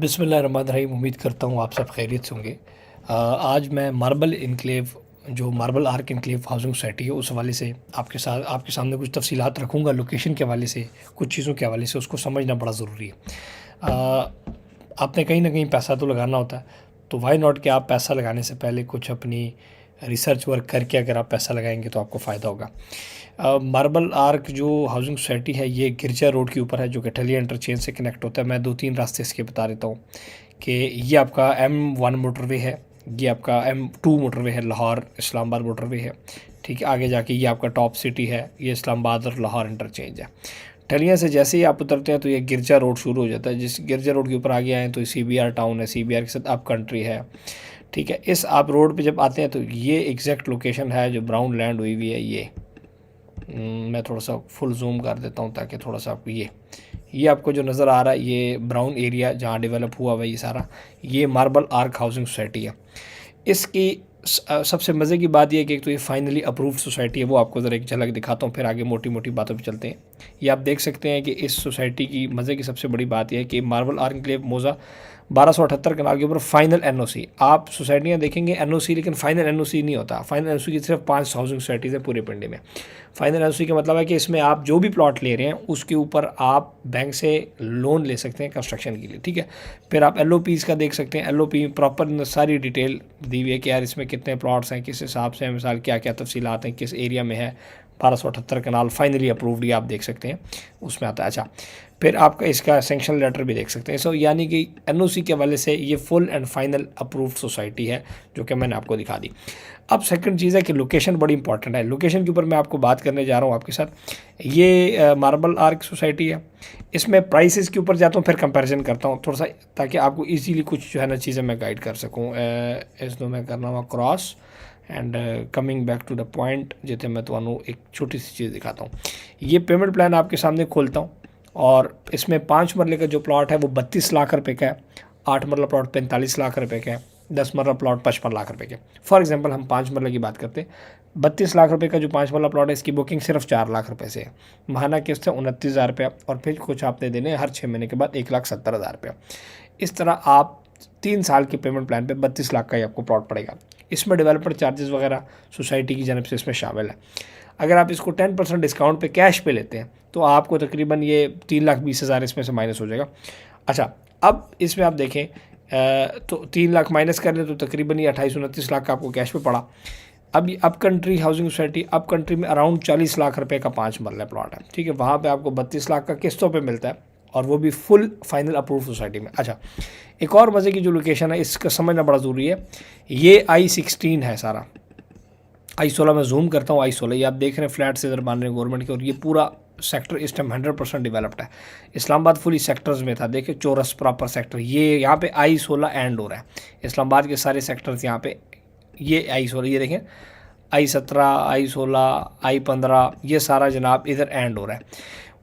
बिस्मिल्लाहिर्रहमानिर्रहीम। उम्मीद करता हूँ आप सब खैरियत से होंगे। आज मैं मार्बल इनक्लेव जो marble arc enclave housing society है उस हवाले से आपके सामने कुछ तफसीलात रखूँगा। लोकेशन के हवाले से, कुछ चीज़ों के हवाले से उसको समझना बड़ा ज़रूरी है। आपने कहीं ना कहीं पैसा तो लगाना होता है, तो वाई नॉट कि आप पैसा लगाने से पहले कुछ अपनी रिसर्च वर्क करके अगर आप पैसा लगाएंगे तो आपको फ़ायदा होगा। मार्बल आर्क जो हाउसिंग सोसाइटी है ये गिरजा रोड के ऊपर है, जो कि ठलिया इंटरचेंज से कनेक्ट होता है। मैं 2-3 रास्ते इसके बता देता हूँ कि ये आपका M1 मोटरवे है, ये आपका M2 मोटरवे है, लाहौर इस्लामाबाद मोटरवे है। ठीक है, आगे जाके ये आपका टॉप सिटी है, ये इस्लामाबाद और लाहौर इंटरचेंज है। ठलिया से जैसे ही आप उतरते हैं तो ये गिरजा रोड शुरू हो जाता है। जिस गिरजा रोड के ऊपर आगे आए तो CBR टाउन है, CBR के साथ अप कंट्री है। ठीक है, इस आप रोड पे जब आते हैं तो ये एग्जैक्ट लोकेशन है जो ब्राउन लैंड हुई हुई है। ये मैं थोड़ा सा फुल जूम कर देता हूँ ताकि थोड़ा सा आपको ये आपको जो नज़र आ रहा है ये ब्राउन एरिया जहाँ डेवलप हुआ हुआ ये सारा, ये मार्बल आर्क हाउसिंग सोसाइटी है। इसकी सबसे मज़े की बात यह है कि एक तो ये फाइनली अप्रूव्ड सोसाइटी है, वो आपको ज़रा एक झलक दिखाता हूँ, फिर आगे मोटी मोटी बातों पे चलते हैं। ये आप देख सकते हैं कि इस सोसाइटी की मज़े की सबसे बड़ी बात यह है कि मार्बल आर्क इनक्लेव मौजा 1278 कनाल के ऊपर फाइनल NOC। आप सोसाइटियाँ देखेंगे NOC, लेकिन फाइनल NOC नहीं होता। फाइनल NOC की सिर्फ 5 हाउसिंग सोसाइटीज़ हैं पूरे पिंडे में। फाइनल NOC का मतलब है कि इसमें आप जो भी प्लॉट ले रहे हैं उसके ऊपर आप बैंक से लोन ले सकते हैं कंस्ट्रक्शन के लिए। ठीक है, फिर आप LOPs का देख सकते हैं। LOP प्रॉपर सारी डिटेल दी हुई है कि यार इसमें कितने प्लॉट्स हैं, किस हिसाब से, मिसाल क्या क्या तफसीलात हैं, किस एरिया में है। 1278 कनाल फाइनली अप्रूव्ड, ये आप देख सकते हैं उसमें आता है। अच्छा, फिर आपका इसका सेंक्शन लेटर भी देख सकते हैं। सो यानी कि NOC के हवाले से ये full and final approved society है जो कि मैंने आपको दिखा दी। अब सेकंड चीज़ है कि लोकेशन बड़ी इंपॉर्टेंट है। लोकेशन के ऊपर मैं आपको बात करने जा रहा हूँ आपके साथ। ये मार्बल आर्क सोसाइटी है। इसमें प्राइसेस के ऊपर जाता हूँ, फिर कंपैरिजन करता हूँ थोड़ा सा, ताकि आपको इजीली कुछ जो है ना चीज़ें मैं गाइड कर सकूँ। इसको मैं करना हुआ cross and coming back to the point, जिसे मैं तुम्हें एक छोटी सी चीज़ दिखाता हूँ। ये पेमेंट प्लान आपके सामने खोलता हूँ और इसमें 5 मरले का जो प्लॉट है वो 32 लाख रुपए का है, 8 मरला प्लॉट 45 लाख रुपए का है, 10 मरला प्लॉट 55 लाख रुपए के। फॉर एग्जांपल हम 5 मरले की बात करते हैं। 32 लाख रुपए का जो 5 मरला प्लॉट है इसकी बुकिंग सिर्फ 4 लाख रुपए से है। महाना किस्त है 29,000 रुपया, और फिर कुछ आपने देने हर 6 महीने के बाद 1,70,000 रुपया। इस तरह आप 3 साल के पेमेंट प्लान पे 32 लाख का ही आपको प्लॉट पड़ेगा। इसमें डेवलपर चार्जेस वगैरह सोसाइटी की जानब से इसमें शामिल है। अगर आप इसको 10% डिस्काउंट पे कैश पे लेते हैं तो आपको तकरीबन ये 3,20,000 इसमें से माइनस हो जाएगा। अच्छा, अब इसमें आप देखें तो 3 लाख माइनस कर लें तो तकरीबन ये 28-29 लाख का आपको कैश पे पड़ा। अब ये up country housing society, up country में अराउंड 40 लाख रुपए का 5 मरला प्लॉट है। ठीक है, वहाँ पे आपको 32 लाख का किस्तों पे मिलता है, और वो भी फुल फाइनल अप्रूव सोसाइटी में। अच्छा, एक और मज़े की जो लोकेशन है इसका समझना बड़ा ज़रूरी है। ये I-16 है सारा। I-16 में जूम करता हूँ। I-16 ये आप देख रहे हैं फ्लैट्स इधर बन रहे हैं गवर्नमेंट के, और ये पूरा सेक्टर इस टाइम 100% डेवलप्ड है। इस्लामाबाद फुली सेक्टर्स में था, देखिए चौरस प्रॉपर सेक्टर। ये यहाँ पे I-16 एंड हो रहा है। इस्लामाबाद के सारे सेक्टर्स यहाँ पे, ये I-16 ये देखें, I-17, I-16, I-15 ये सारा जनाब इधर एंड हो रहा है।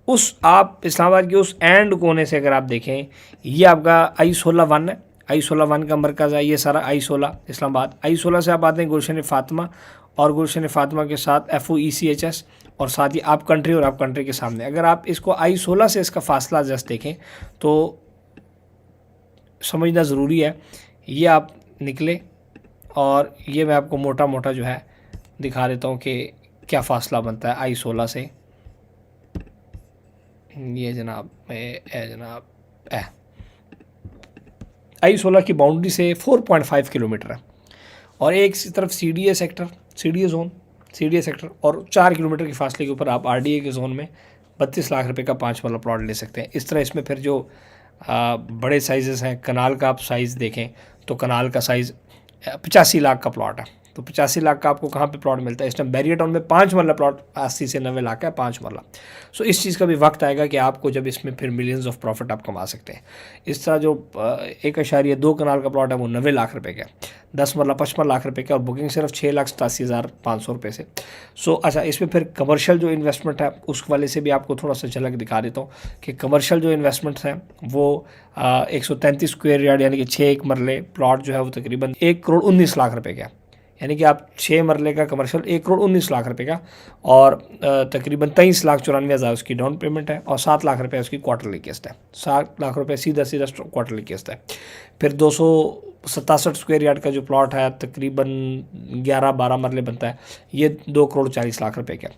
उस आप इस्लामाबाद के उस एंड कोने से अगर आप देखें, ये आपका I-16 है। I-16 का मरकज़ है ये सारा I-16 इस्लामाबाद। I-16 से आप आते हैं गुलशन फ़ातिमा, और गुलशन फ़ातिमा के साथ FOECHS, और साथ ही आप कंट्री, और आप कंट्री के सामने अगर आप इसको I-16 से इसका फासला जस्ट देखें तो समझना ज़रूरी है। ये आप निकले, और ये मैं आपको मोटा मोटा जो है दिखा देता हूँ कि क्या फ़ासला बनता है I-16 से। ये जनाब I-16 की बाउंड्री से 4.5 किलोमीटर है, और एक तरफ CDA sector, CDA zone, CDA sector, और 4 किलोमीटर के फासले के ऊपर आप RDA के जोन में 32 लाख रुपए का 5 वाला प्लॉट ले सकते हैं। इस तरह इसमें फिर जो बड़े साइज़ हैं, कनाल का आप साइज़ देखें तो कनाल का साइज़ 85 लाख का प्लॉट है। तो 85 लाख का आपको कहाँ पे प्लॉट मिलता है? इस टाइम बैरियर टाउन में 5 मरला प्लॉट 80 से 90 लाख का है, 5 मरला। सो इस चीज़ का भी वक्त आएगा कि आपको जब इसमें फिर मिलियंस ऑफ प्रॉफिट आप कमा सकते हैं। इस तरह जो 1.2 कनाल का प्लॉट है वो 90 लाख रुपए का है, 10 मरला 55 लाख रुपए का, और बुकिंग सिर्फ 6,87,500 रुपये से। सो अच्छा, इसमें फिर कमर्शियल जो इन्वेस्टमेंट है उस वाले से भी आपको थोड़ा सा झलक दिखा देता हूँ कि कमर्शियल जो इन्वेस्टमेंट्स हैं वो 133 स्क्वायर यार्ड यानी कि 6 एक मरले प्लॉट जो है वो तकरीबन 1,19 लाख रुपए का है। यानी कि आप 6 मरले का कमर्शियल 1,19,00,000 रुपये का, और तकरीबन 23,94,000 उसकी डाउन पेमेंट है, और 7 लाख रुपये उसकी क्वार्टरली किस्त है। 7 लाख रुपये सीधा क्वार्टरली किस्त है। फिर 267 स्क्वायर यार्ड का जो प्लॉट है, तकरीबन 11-12 मरले बनता है, ये 2,40,00,000 रुपये का।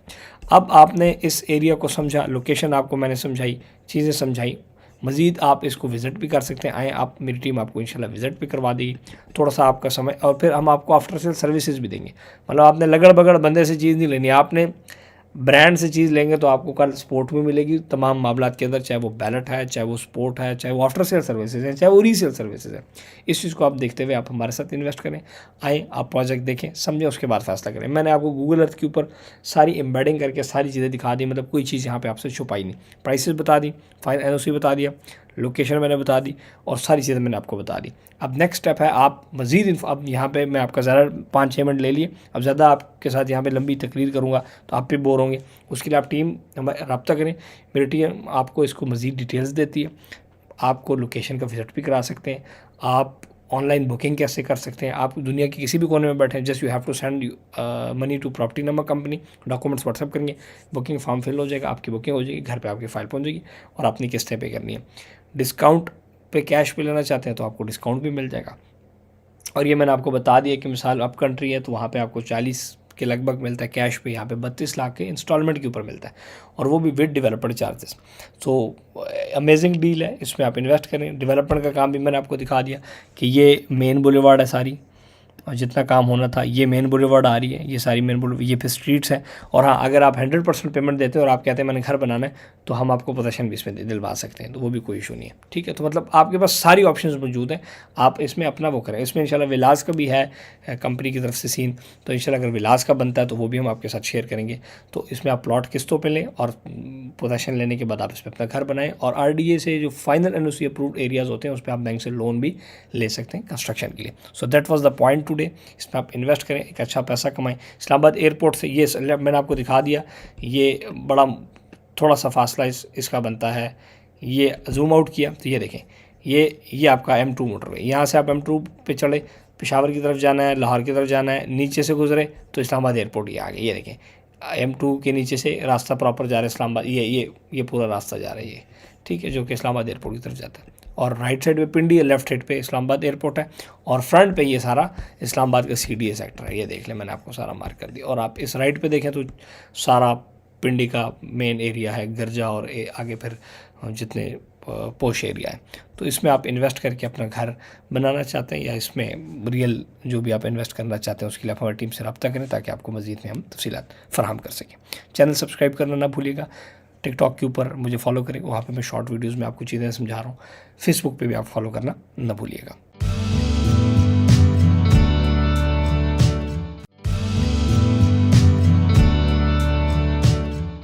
अब आपने इस एरिया को समझा, लोकेशन आपको मैंने समझाई, चीज़ें समझाई, मज़ीद आप इसको विज़िट भी कर सकते हैं। आएँ आप, मेरी टीम आपको इंशाल्लाह विज़िट भी करवा देगी, थोड़ा सा आपका समय, और फिर हम आपको आफ्टर सेल सर्विसेज भी देंगे। मतलब आपने लगड़ बगड़ बंदे से चीज़ नहीं लेनी, आपने ब्रांड से चीज़ लेंगे तो आपको कल सपोर्ट भी मिलेगी तमाम मामलात के अंदर, चाहे वो बैलेट है, चाहे वो सपोर्ट है, चाहे वो आफ्टर सेल सर्विसेज है, चाहे वो रीसेल सर्विसेज है। इस चीज़ को आप देखते हुए आप हमारे साथ इन्वेस्ट करें। आएँ, आप प्रोजेक्ट देखें, समझें, उसके बाद फैसला करें। मैंने आपको गूगल अर्थ के ऊपर सारी एम्बेडिंग करके सारी चीज़ें दिखा दी, मतलब कोई चीज़ यहाँ पे आपसे छुपाई नहीं। प्राइसेस बता दी, फाइल एनओसी बता दिया, लोकेशन मैंने बता दी, और सारी चीज़ें मैंने आपको बता दी। अब नेक्स्ट स्टेप है, आप मज़ीद अब यहाँ पे मैं आपका ज़्यादा 5-6 मिनट ले लिए, अब ज़्यादा आपके साथ यहाँ पे लंबी तकरीर करूँगा तो आप भी बोर होंगे। उसके लिए आप टीम रब्ता करें, मेरी टीम आपको इसको मज़ीद डिटेल्स देती है। आपको लोकेशन का विज़िट भी करा सकते हैं, आप ऑनलाइन बुकिंग कैसे कर सकते हैं। आप दुनिया के किसी भी कोने में बैठे हैं, just you have to send money to property number company, documents WhatsApp करेंगे, बुकिंग फॉर्म फिल हो जाएगा, आपकी बुकिंग हो जाएगी, घर पे आपकी फ़ाइल पहुंच जाएगी, और अपनी किस्तें पे करनी है। डिस्काउंट पे कैश पे लेना चाहते हैं तो आपको डिस्काउंट भी मिल जाएगा। और ये मैंने आपको बता दिया कि मिसाल अप कंट्री है तो वहाँ पे आपको 40 के लगभग मिलता है कैश पे, यहाँ पे 32 लाख के इंस्टॉलमेंट के ऊपर मिलता है, और वो भी with developer charges. So amazing deal है, इसमें आप इन्वेस्ट करें। डेवलपमेंट का काम भी मैंने आपको दिखा दिया कि ये मेन बुलेवार्ड है सारी, और जितना काम होना था ये मेन बुलेवार्ड आ रही है, ये सारी मेन बुलेवार्ड, ये फिर स्ट्रीट्स हैं। और हाँ, अगर आप 100% पेमेंट देते हैं और आप कहते हैं मैंने घर बनाना है, तो हम आपको पोजेसन भी इसमें दिलवा सकते हैं, तो वो भी कोई इशू नहीं है। ठीक है, तो मतलब आपके पास सारी ऑप्शंस मौजूद हैं, आप इसमें अपना वो करें। इसमें इंशाल्लाह विलास का भी है कंपनी की तरफ से सीन, तो इंशाल्लाह अगर विलास का बनता है तो वो भी हम आपके साथ शेयर करेंगे। तो इसमें आप प्लॉट किस्तों पर लें, और पोजेसन लेने के बाद आप इसमें अपना घर बनाएं, और RDA से जो फाइनल एनओसी अप्रूव्ड एरियाज़ होते हैं उस पर आप बैंक से लोन भी ले सकते हैं कंस्ट्रक्शन के लिए। So that was the point today. इसमें आप इन्वेस्ट करें, एक अच्छा पैसा कमाएं। इस्लामाबाद एयरपोर्ट से ये मैंने आपको दिखा दिया, ये बड़ा थोड़ा सा फासला इसका बनता है। ये जूम आउट किया तो ये देखें, ये आपका M2 मोटरवे, यहाँ से आप M2 पे चढ़े, पेशावर की तरफ जाना है, लाहौर की तरफ जाना है, नीचे से गुजरे तो इस्लामाबाद एयरपोर्ट ये आ गया। ये देखें, M2 के नीचे से रास्ता प्रॉपर जा रहा है इस्लामाबाद, ये पूरा रास्ता जा रहा है ये, ठीक है, जो कि इस्लामाबाद एयरपोर्ट की तरफ जाता है। और राइट साइड पे पिंडी है, लेफ्ट साइड पे इस्लामाबाद एयरपोर्ट है, और फ्रंट पे ये सारा इस्लामाबाद का CDA सेक्टर है। ये देख लें, मैंने आपको सारा मार्क कर दिया। और आप इस राइट पे देखें तो सारा पिंडी का मेन एरिया है, गर्जा, और आगे फिर जितने पोश एरिया है। तो इसमें आप इन्वेस्ट करके अपना घर बनाना चाहते हैं, या इसमें रियल जो भी आप इन्वेस्ट करना चाहते हैं उसके लिए आप हमारी टीम से रब्ता करें, ताकि आपको मज़ीद में हम तफसीलात फराहम कर सकें। चैनल सब्सक्राइब करना ना भूलिएगा। टिकटॉक के ऊपर मुझे फॉलो करें, वहाँ पे मैं शॉर्ट वीडियोज़ में आपको चीज़ें समझा रहा हूँ। फेसबुक पे भी आप फॉलो करना ना भूलिएगा।